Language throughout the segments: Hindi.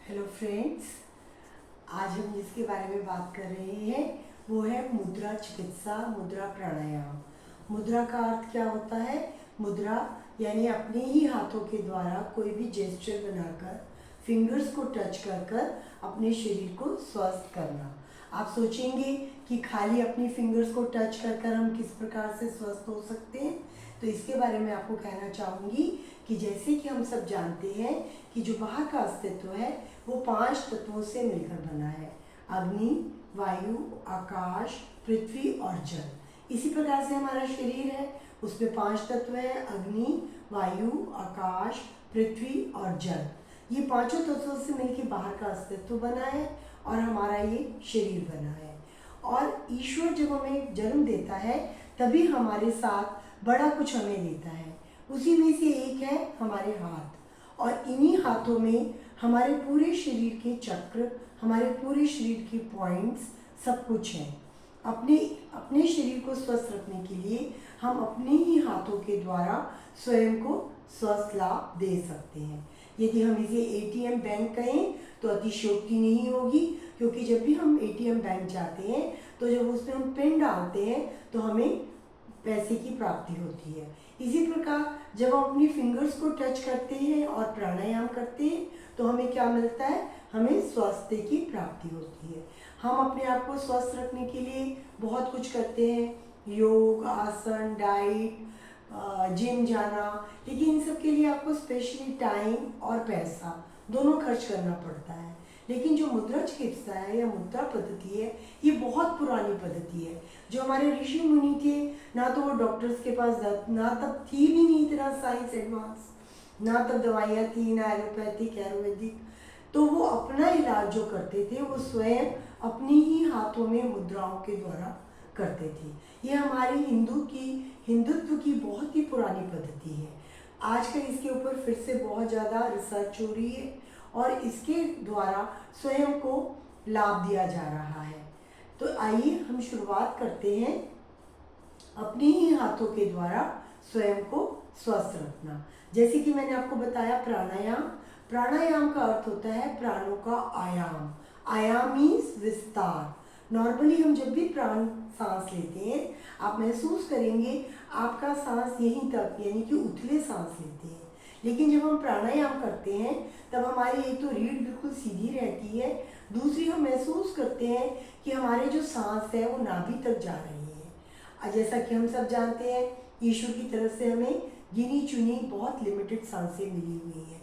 हेलो फ्रेंड्स, आज हम जिसके बारे में बात कर रहे हैं वो है मुद्रा चिकित्सा, मुद्रा प्राणायाम। मुद्रा का अर्थ क्या होता है? मुद्रा यानी अपने ही हाथों के द्वारा कोई भी जेस्चर बनाकर, फिंगर्स को टच कर कर अपने शरीर को स्वस्थ करना। आप सोचेंगे कि खाली अपनी फिंगर्स को टच कर कर हम किस प्रकार से स्वस्थ हो सकते हैं, तो इसके बारे में आपको कहना चाहूँगी कि जैसे कि हम सब जानते हैं कि जो बाहर का अस्तित्व है वो 5 तत्वों से मिलकर बना है: अग्नि, वायु, आकाश, पृथ्वी और जल। इसी प्रकार से हमारा शरीर है, उसमें 5 तत्व हैं: अग्नि, वायु, आकाश, पृथ्वी और जल। ये पांचों तत्वों से मिलकर बाहर का अस्तित्व बना है और हमारा ये शरीर बना है। और ईश्वर जब हमें जन्म देता है तभी हमारे साथ बड़ा कुछ हमें देता है। उसी में से एक है हमारे हाथ, और इन्हीं हाथों में हमारे पूरे शरीर के चक्र, हमारे पूरे शरीर के पॉइंट्स सब कुछ है। अपने अपने शरीर को स्वस्थ रखने के लिए हम अपने ही हाथों के द्वारा स्वयं को स्वस्थ लाभ दे सकते हैं। यदि हम इसे एटीएम बैंक कहें तो अतिशयोक्ति नहीं होगी, क्योंकि जब भी हम एटीएम बैंक जाते हैं तो जब उसमें हम पिन डालते हैं तो हमें पैसे की प्राप्ति होती है। इसी प्रकार जब हम अपनी फिंगर्स को टच करते हैं और प्राणायाम करते हैं तो हमें क्या मिलता है? हमें स्वास्थ्य की प्राप्ति होती है। हम अपने आप को स्वस्थ रखने के लिए बहुत कुछ करते हैं: योग, आसन, डाइट, जिम जाना, लेकिन इन सब के लिए आपको स्पेशली टाइम और पैसा दोनों खर्च करना पड़ता है। लेकिन जो मुद्रा चिकित्सा है या मुद्रा पद्धति है, ये बहुत पुरानी पद्धति है। जो हमारे ऋषि मुनि थे, ना तो वो डॉक्टर्स के पास ना तब थी भी नहीं इतना साइंस एडवांस, ना तब दवाइयाँ थी, ना एलोपैथिक आयुर्वेदिक, तो वो अपना इलाज जो करते थे वो स्वयं अपने ही हाथों में मुद्राओं के द्वारा करते थे। ये हमारी हिंदुत्व की बहुत ही पुरानी पद्धति है। आजकल इसके ऊपर फिर से बहुत ज़्यादा रिसर्च हो रही है और इसके द्वारा स्वयं को लाभ दिया जा रहा है। तो आइए हम शुरुआत करते हैं अपने ही हाथों के द्वारा स्वयं को स्वस्थ रखना। जैसे कि मैंने आपको बताया प्राणायाम। प्राणायाम का अर्थ होता है प्राणों का आयाम। आयाम मीन्स विस्तार। नॉर्मली हम जब भी प्राण सांस लेते हैं, आप महसूस करेंगे आपका सांस यहीं तक, यानी कि उथले सांस लेते हैं। लेकिन जब हम प्राणायाम करते हैं तब हमारी एक तो रीढ़ बिल्कुल सीधी रहती है, दूसरी हम महसूस करते हैं कि हमारे जो सांस है वो नाभि तक जा रही है। जैसा कि हम सब जानते हैं, ईश्वर की तरफ से हमें गिनी चुनी बहुत लिमिटेड सांसें मिली हुई हैं।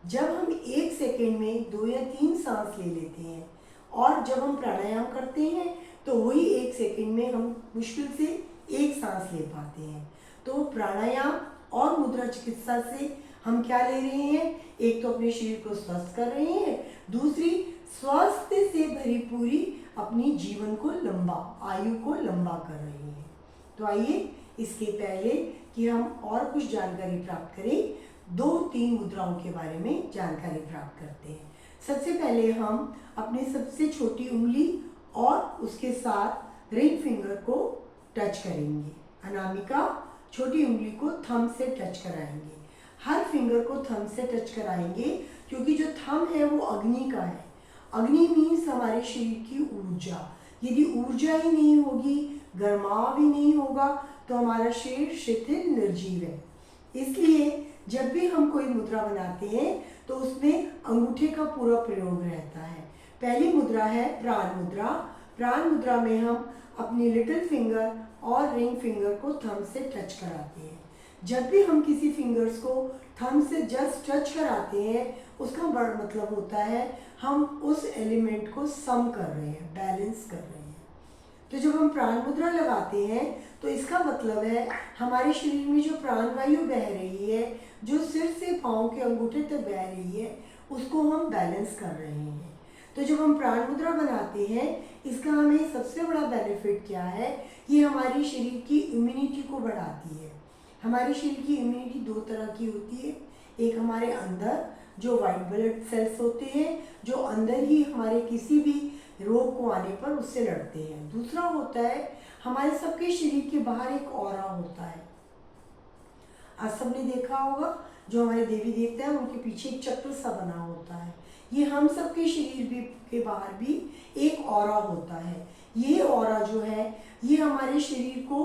जब हम 1 सेकेंड में 2 या 3 सांस ले लेते हैं और जब हम प्राणायाम करते हैं तो वही 1 सेकेंड में हम मुश्किल से 1 सांस ले पाते हैं। तो प्राणायाम और मुद्रा चिकित्सा से हम क्या ले रहे हैं? एक तो अपने शरीर को स्वस्थ कर रहे हैं, दूसरी स्वास्थ्य से भरी पूरी अपनी जीवन को आयु को लंबा कर रहे हैं। तो आइए इसके पहले कि हम और कुछ जानकारी प्राप्त करें, 2-3 मुद्राओं के बारे में जानकारी प्राप्त करते हैं। सबसे पहले हम अपनी सबसे छोटी उंगली और उसके साथ रिंग फिंगर को टच करेंगे। अनामिका छोटी उंगली को थंब से टच कराएंगे। हर फिंगर को थंब से टच कराएंगे, क्योंकि जो थंब है वो अग्नि का है। अग्नि मीन्स हमारे शरीर की ऊर्जा। यदि ऊर्जा ही नहीं होगी, गर्माव ही नहीं होगा, तो हमारा शरीर शिथिल निर्जीव है। इसलिए जब भी हम कोई मुद्रा बनाते हैं तो उसमें अंगूठे का पूरा प्रयोग रहता है। पहली मुद्रा है प्राण मुद्रा। प्राण मुद्रा में हम अपनी लिटिल फिंगर और रिंग फिंगर को थंब से टच कराते हैं। जब भी हम किसी फिंगर्स को थंब से जस्ट टच कराते हैं, उसका बड़ा मतलब होता है हम उस एलिमेंट को सम कर रहे हैं, बैलेंस कर रहे हैं। तो जब हम प्राण मुद्रा लगाते हैं तो इसका मतलब है हमारे शरीर में जो प्राण वायु बह रही है, जो सिर से पाँव के अंगूठे तक बह रही है, उसको हम बैलेंस कर रहे हैं। तो जब हम प्राण मुद्रा बनाते हैं, इसका हमें सबसे बड़ा बेनिफिट क्या है? ये हमारी शरीर की इम्यूनिटी को बढ़ाती है। हमारे शरीर की इम्यूनिटी 2 तरह की होती है। एक हमारे अंदर जो वाइट ब्लड सेल्स होते हैं, जो अंदर ही हमारे किसी भी रोग को आने पर उससे लड़ते हैं। दूसरा होता है हमारे सबके शरीर के बाहर एक ऑरा होता है। आज सबने देखा होगा, जो हमारे देवी देवता हैं उनके पीछे एक चक्र सा बना होता है। ये हम सबके शरीर भी के बाहर भी एक ऑरा होता है। ये ऑरा जो है ये हमारे शरीर को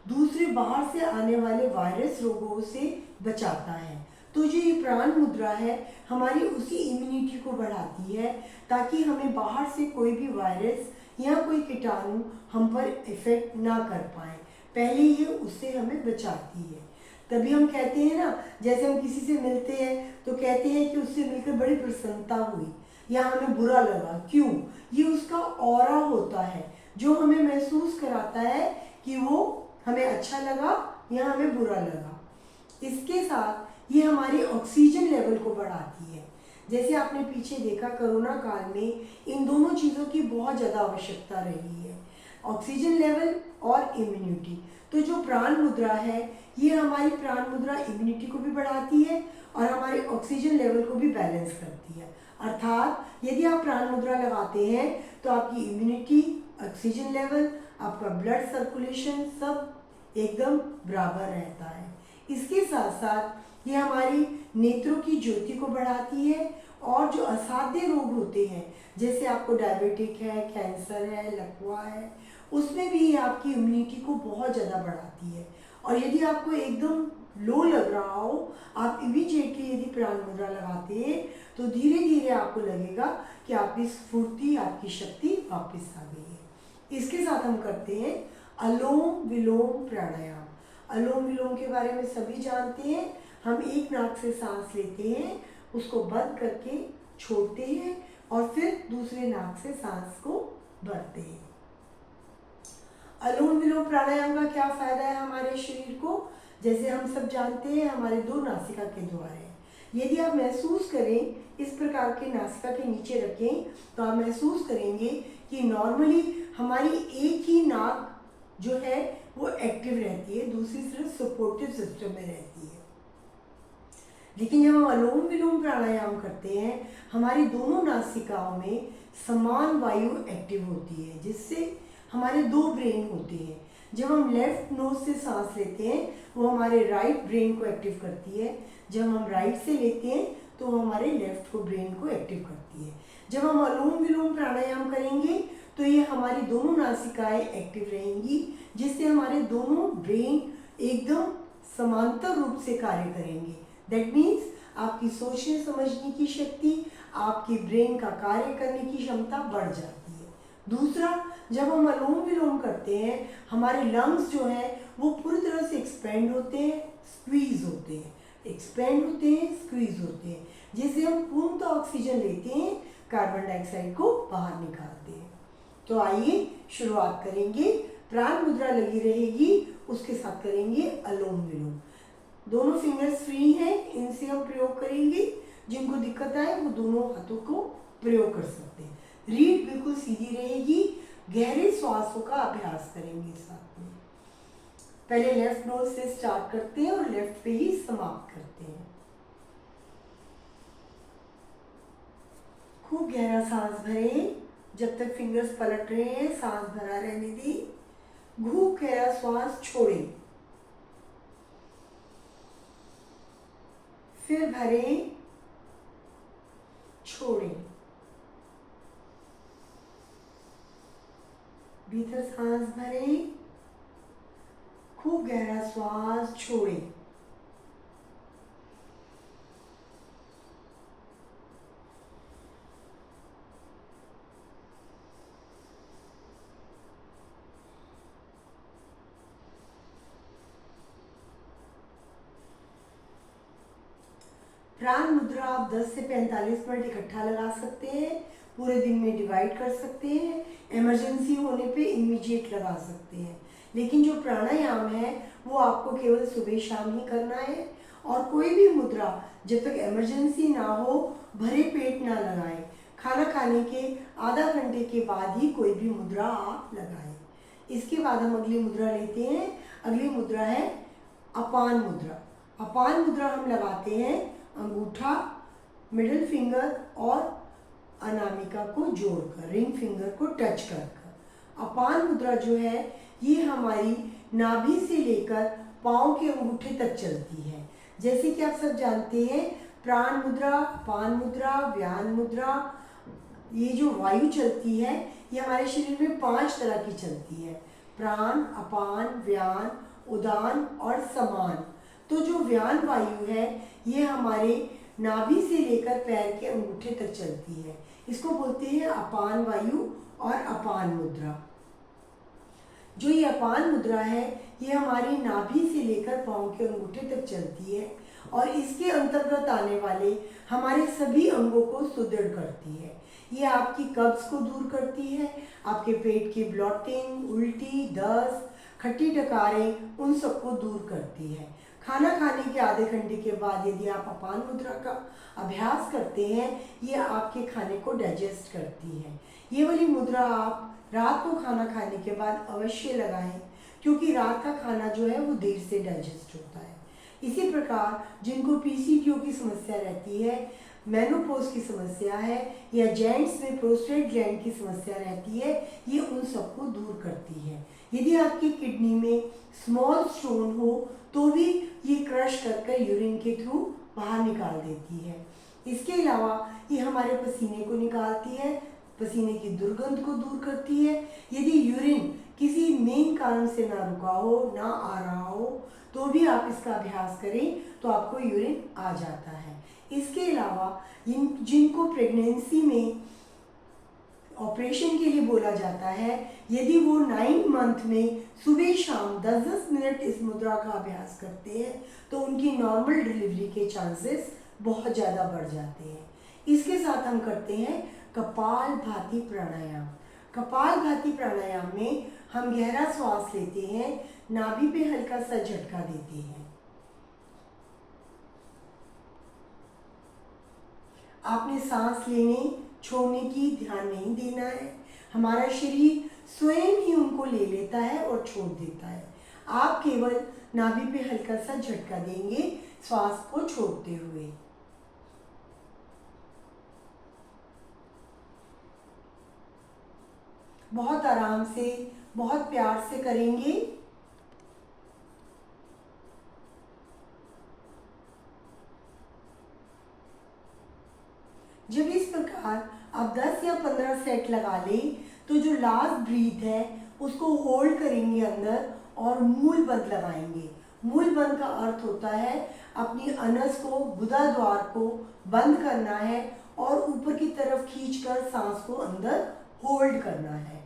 दूसरे बाहर से आने वाले वायरस रोगों से बचाता है। तो जो ये प्राण मुद्रा है हमारी उसी इम्यूनिटी को बढ़ाती है ताकि हमें बाहर से कोई भी वायरस या कोई कीटाणु हम पर इफेक्ट ना कर पाए, पहले ये उससे हमें बचाती है। तभी हम कहते हैं ना, जैसे हम किसी से मिलते हैं तो कहते हैं कि उससे मिलकर बड़ी प्रसन्नता हुई या हमें बुरा लगा। क्यों? ये उसका ऑरा होता है जो हमें महसूस कराता है कि वो हमें अच्छा लगा या हमें बुरा लगा। इसके साथ ये हमारी ऑक्सीजन लेवल को बढ़ाती है। जैसे आपने पीछे देखा कोरोना काल में इन दोनों चीज़ों की बहुत ज़्यादा आवश्यकता रही है, ऑक्सीजन लेवल और इम्यूनिटी। तो जो प्राण मुद्रा है ये हमारी प्राण मुद्रा इम्यूनिटी को भी बढ़ाती है और हमारे ऑक्सीजन लेवल को भी बैलेंस करती है। अर्थात यदि आप प्राण मुद्रा लगाते हैं तो आपकी इम्यूनिटी, ऑक्सीजन लेवल, आपका ब्लड सर्कुलेशन सब एकदम बराबर रहता है। इसके साथ साथ ये हमारी नेत्रों की ज्योति को बढ़ाती है और जो असाध्य रोग होते हैं जैसे आपको डायबिटिक है, कैंसर है, लकवा है, उसमें भी ये आपकी इम्यूनिटी को बहुत ज़्यादा बढ़ाती है। और यदि आपको एकदम लो लग रहा हो, आप इमीडिएटली यदि प्राण मुद्रा लगाते हैं तो धीरे धीरे आपको लगेगा कि आपकी स्फूर्ति, आपकी शक्ति वापस आ गई है। इसके साथ हम करते हैं अलोम विलोम प्राणायाम। अलोम विलोम के बारे में सभी जानते हैं। हम एक नाक से सांस लेते हैं, उसको बंद करके छोड़ते हैं और फिर दूसरे नाक से सांस को भरते हैं। अलोम विलोम प्राणायाम का क्या फायदा है हमारे शरीर को? जैसे हम सब जानते हैं हमारे दो नासिका के द्वार हैं। यदि आप महसूस करें, इस प्रकार के नासिका के नीचे रखें तो आप महसूस करेंगे कि नॉर्मली हमारी एक ही नाक जो है वो एक्टिव रहती है, दूसरी सिर्फ सपोर्टिव सिस्टम में रहती है। लेकिन जब हम अलोम विलोम प्राणायाम करते हैं हमारी दोनों नासिकाओं में समान वायु एक्टिव होती है, जिससे हमारे दो ब्रेन होते हैं। जब हम लेफ्ट नोज से सांस लेते हैं वो हमारे राइट ब्रेन को एक्टिव करती है, जब हम राइट से लेते हैं तो वो हमारे लेफ्ट को ब्रेन को एक्टिव करती है। जब हम अलोम विलोम प्राणायाम करेंगे तो ये हमारी दोनों नासिकाएं एक्टिव रहेंगी, जिससे हमारे दोनों ब्रेन एकदम समांतर रूप से कार्य करेंगे। दैट मीन्स आपकी सोचने समझने की शक्ति, आपकी ब्रेन का कार्य करने की क्षमता बढ़ जाती है। दूसरा, जब हम अलोम विलोम करते हैं हमारे लंग्स जो हैं वो पूरी तरह से एक्सपेंड होते हैं, स्क्वीज होते हैं, एक्सपेंड होते हैं, स्क्वीज होते हैं, जिससे हम पूर्णतः ऑक्सीजन लेते हैं, कार्बन डाइऑक्साइड को बाहर निकालते हैं। तो आइए शुरुआत करेंगे। प्राण मुद्रा लगी रहेगी, उसके साथ करेंगे अलोम विलोम। दोनों फिंगर्स फ्री हैं, इनसे हम प्रयोग करेंगे। जिनको दिक्कत आए वो दोनों हाथों को प्रयोग कर सकते हैं। रीढ़ बिल्कुल सीधी रहेगी। गहरे श्वासों का अभ्यास करेंगे साथ में। पहले लेफ्ट नोज से स्टार्ट करते हैं और लेफ्ट पे ही समाप्त करते हैं। खूब गहरा सांस भरें। जब तक फिंगर्स पलट रहे हैं सांस भरा रहने दी। खूब गहरा श्वास छोड़ें, फिर भरें, छोड़ें। भीतर सांस भरें, खूब गहरा श्वास छोड़ें। प्राण मुद्रा आप 10 से 45 मिनट इकट्ठा लगा सकते हैं, पूरे दिन में डिवाइड कर सकते हैं, इमरजेंसी होने पे इमीडिएट लगा सकते हैं। लेकिन जो प्राणायाम है वो आपको केवल सुबह शाम ही करना है और कोई भी मुद्रा जब तक इमरजेंसी ना हो भरे पेट ना लगाएं। खाना खाने के आधा घंटे के बाद ही कोई भी मुद्रा आप लगाएं। इसके बाद हम अगली मुद्रा लेते हैं। अगली मुद्रा है अपान मुद्रा। अपान मुद्रा हम लगाते हैं अंगूठा, मिडिल फिंगर और अनामिका को जोड़कर, रिंग फिंगर को टच कर। अपान मुद्रा जो है ये हमारी नाभि से लेकर पाँव के अंगूठे तक चलती है। जैसे कि आप सब जानते हैं प्राण मुद्रा, अपान मुद्रा, व्यान मुद्रा। ये जो वायु चलती है ये हमारे शरीर में 5 तरह की चलती है, प्राण, अपान, व्यान, उदान और समान। तो जो व्यान वायु है ये हमारे नाभि से लेकर पैर के अंगूठे तक चलती है, इसको बोलते हैं अपान वायु और अपान मुद्रा। जो ये अपान मुद्रा है ये हमारी नाभि से लेकर पाँव के अंगूठे तक चलती है और इसके अंतर्गत आने वाले हमारे सभी अंगों को सुदृढ़ करती है। ये आपकी कब्ज को दूर करती है, आपके पेट की ब्लॉटिंग, उल्टी, दस्त, खट्टी डकारें, उन सबको दूर करती है। खाना खाने के आधे घंटे के बाद यदि आप अपान मुद्रा का अभ्यास करते हैं ये आपके खाने को डाइजेस्ट करती है। ये वाली मुद्रा आप रात को खाना खाने के बाद अवश्य लगाएं, क्योंकि रात का खाना जो है वो देर से डाइजेस्ट होता है। इसी प्रकार जिनको पीसीओडी की समस्या रहती है, मेनोपॉज की समस्या है या जेंट्स में प्रोस्टेट ग्लैंड की समस्या रहती है, ये उन सबको दूर करती है। यदि आपकी किडनी में स्मॉल स्टोन हो तो भी ये क्रश कर यूरिन के थ्रू बाहर निकाल देती है। इसके अलावा ये हमारे पसीने को निकालती है, पसीने की दुर्गंध को दूर करती है। यदि यूरिन किसी मेन कारण से ना रुका हो, ना आ रहा हो, तो भी आप इसका अभ्यास करें तो आपको यूरिन आ जाता है। इसके अलावा जिनको प्रेगनेंसी में ऑपरेशन के लिए बोला जाता है, यदि वो 9 मंथ में सुबह शाम 10-10 मिनट इस मुद्रा का अभ्यास करते हैं तो उनकी नॉर्मल डिलीवरी के चांसेस बहुत ज़्यादा बढ़ जाते हैं। इसके साथ हम करते हैं कपालभाति प्राणायाम। कपालभाति प्राणायाम में हम गहरा श्वास लेते हैं, नाभि पे हल्का सा झटका देते हैं। आपने सांस लेने छोड़ने की ध्यान नहीं देना है, हमारा शरीर स्वयं ही उनको ले लेता है और छोड़ देता है। आप केवल नाभि पे हल्का सा झटका देंगे श्वास को छोड़ते हुए। बहुत आराम से, बहुत प्यार से करेंगे। जब इस प्रकार आप 10 या 15 सेट लगा लें तो जो लास्ट ब्रीथ है उसको होल्ड करेंगे अंदर और मूल बंद लगाएंगे। मूल बंद का अर्थ होता है अपनी अनस को, गुदा द्वार को बंद करना है और ऊपर की तरफ खींचकर सांस को अंदर होल्ड करना है।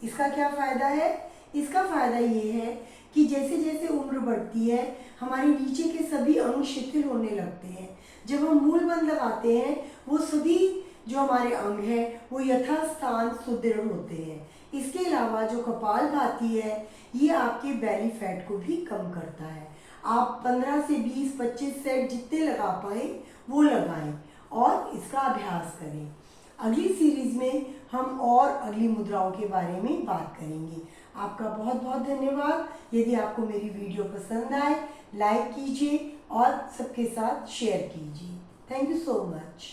इसका क्या फायदा है? इसका फायदा ये है कि जैसे जैसे उम्र बढ़ती है हमारे नीचे के सभी अंग शिथिल होने लगते हैं। जब हम मूल बंद लगाते हैं वो सभी जो हमारे अंग है वो यथास्थान सुदृढ़ होते हैं। इसके अलावा जो कपालभाति है ये आपके बेली फैट को भी कम करता है। आप 15 से 20-25 सेट जितने लगा पाए वो लगाएं और इसका अभ्यास करें। अगली सीरीज में हम और अगली मुद्राओं के बारे में बात करेंगे। आपका बहुत बहुत धन्यवाद। यदि आपको मेरी वीडियो पसंद आए लाइक कीजिए और सबके साथ शेयर कीजिए। Thank you so much.